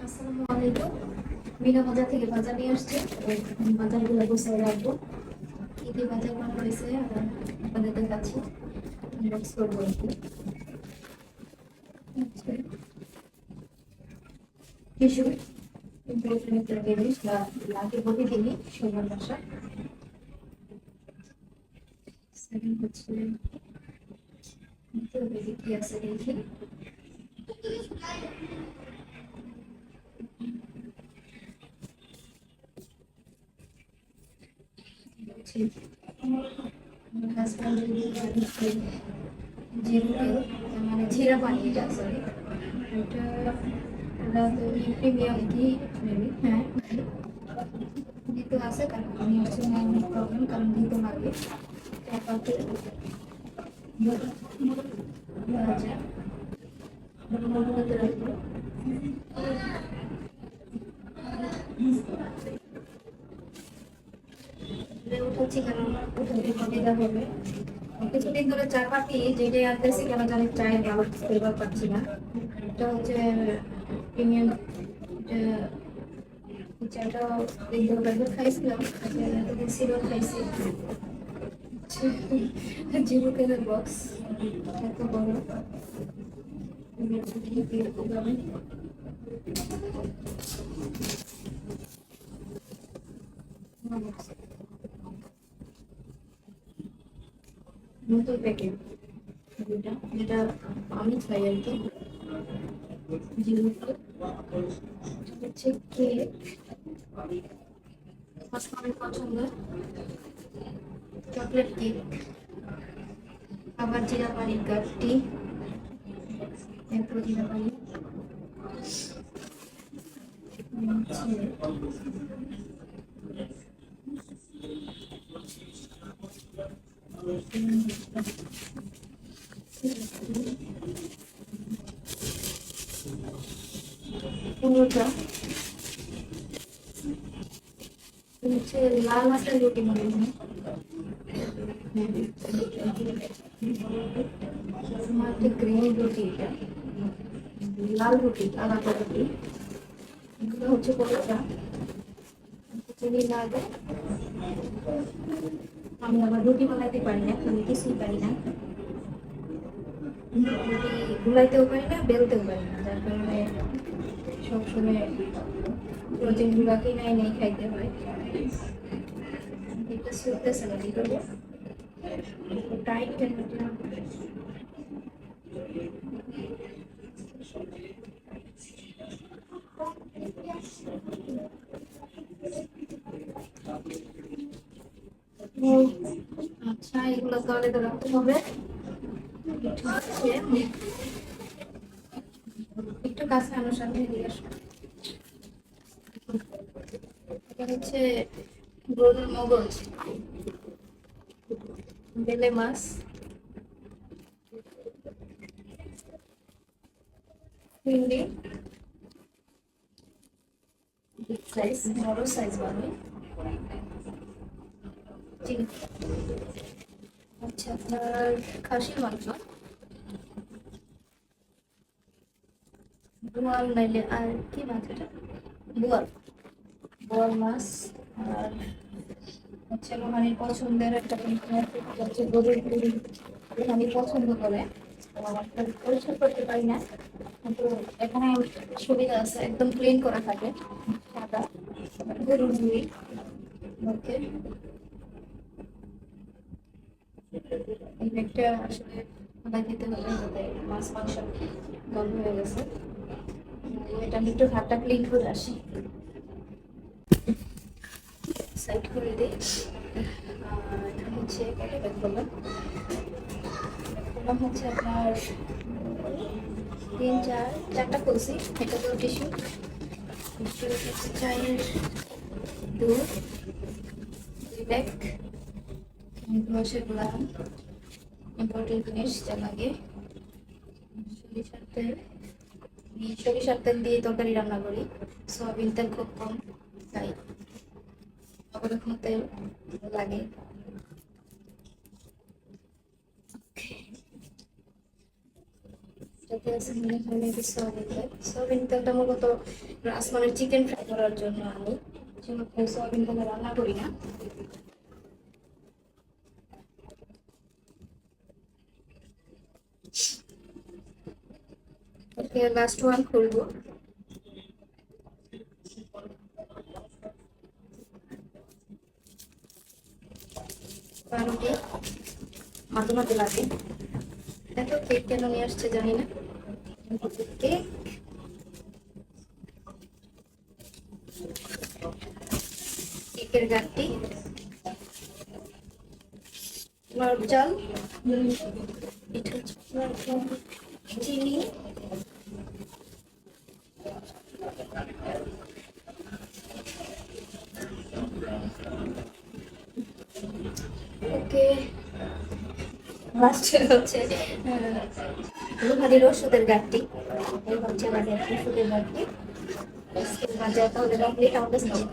আসসালামু আলাইকুম। বিনা বাজার থেকে বাজার নিয়ে আসছে। বাজারগুলো গুছিয়ে রাখবো। কি কি বাজার করা হয়েছে আপনাদের দেখাচ্ছি। আনবক্স করবো আর কি। টিস্যু একটা জিনিস লাগে প্রতিদিনই সবার বাসা। সেকেন্ড হচ্ছে কি আছে দেখি। হাজব্যান্ড জিরো মানে জিরা পানি, এটা সরি, এটা প্রিমিয়াম কি মেবি, হ্যাঁ দিতে আছে, কারণ আমি হচ্ছে অনেক প্রবলেম, কারণ দিতে লাগে অ্যাকাউন্টে উঠাচ্ছি, কারণ সুবিধা হবে। কিছুদিন ধরে চা পাতি যেটাই আনতেছি, কেন জানি চায়ের ভালো ফ্লেভার পাচ্ছি না। এটা হচ্ছে প্রিমিয়াম চাটা, খাইছিলাম, এতদিন সিরাপ খাইছি। জিরো তেলের বক্স, এত বড়। নতুন প্যাকেট যেটা আমি খাই আর কি। জিরো হচ্ছে কেক, আমার পছন্দ চকলেট কেক। আবার জিরা পানির কাপটি, এরপর জিরা পানি পুরোটা হচ্ছে লাল মাছের রুটি মনে হয়। গ্রিন রুটি, এটা লাল রুটি, আলাদা রুটি। এগুলো হচ্ছে পরোটা, চিনি লাগে। আমি আবার রুটি বানাইতে পারি না, আমি কিছুই পারি না। রুটি গুলাইতেও পারি না, বেলতেও পারি না, যার কারণে সবসময় প্রোটিন গুলাকেই নাই নেই খাইতে হয়। এটা চলতেছে না, কি করবো টাইট আচ্ছা, এগুলো তাহলে তো রাখতে হবে। একটু কাছে আনার সাথে দিয়ে আসবো। এটা হচ্ছে গরুর মগজ, বেলে মাছ, ভিন্ডি বিগ সাইজ, বড় সাইজ বানাই। আচ্ছা, আপনার খাসির মাংস, বোয়াল নাইলে আর কি মাছ, এটা বোয়াল, বোয়াল মাছ। আর হচ্ছে রোহানির পছন্দের একটা হচ্ছে গরুর পুরি, রোহানি পছন্দ করে। পরিষ্কার করতে পারি না, কিন্তু এখানে সুবিধা আছে, একদম ক্লিন করা থাকে। সাদা গরুর পুরি, ওকে। এই ব্যাগটা আসলে ফেলাই দিতে হবে, যাতে মাছ মাংস গন্ধ হয়ে গেছে। এটা আমি একটু হাতটা ক্লিন করে আসি, সাইড করে দিই। এটা হচ্ছে কত ব্যাগ বললাম, বললাম হচ্ছে আপনার চারটা খুলছি। এটা তো টিস্যু, চায়ের দুধ, দুই ব্যাগ, ঘষের গোলাম, ইম্পর্টেন্ট জিনিস যা লাগে। সরিষার তেল, আমি সরিষার তেল দিয়ে তরকারি রান্না করি, সয়াবিন তেল খুব কম, তাই অবলক্ষণ তেল লাগে। এতে আছে মনে হয় মেবি সয়াবিন তেল। সয়াবিন তেলটা মূলত আসমানের চিকেন ফ্রাই করার জন্য আমি সয়াবিন তেলে রান্না করি না। ওকে, লাস্ট ওয়ান খুলবো। পাউরুটি মাঝে মাঝে লাগে। দেখো কেক কেন নিয়ে আসছে জানি না। কেক, কেকের গাঠটি, নরজাল, চিনি, ওকে, লাস্টে হচ্ছে রুহানির ওষুধের গাঠটি। এই হচ্ছে আমাদের ওষুধের গাঠটি। ভাজা তাহলে কমপ্লিট আমাদের স্টক।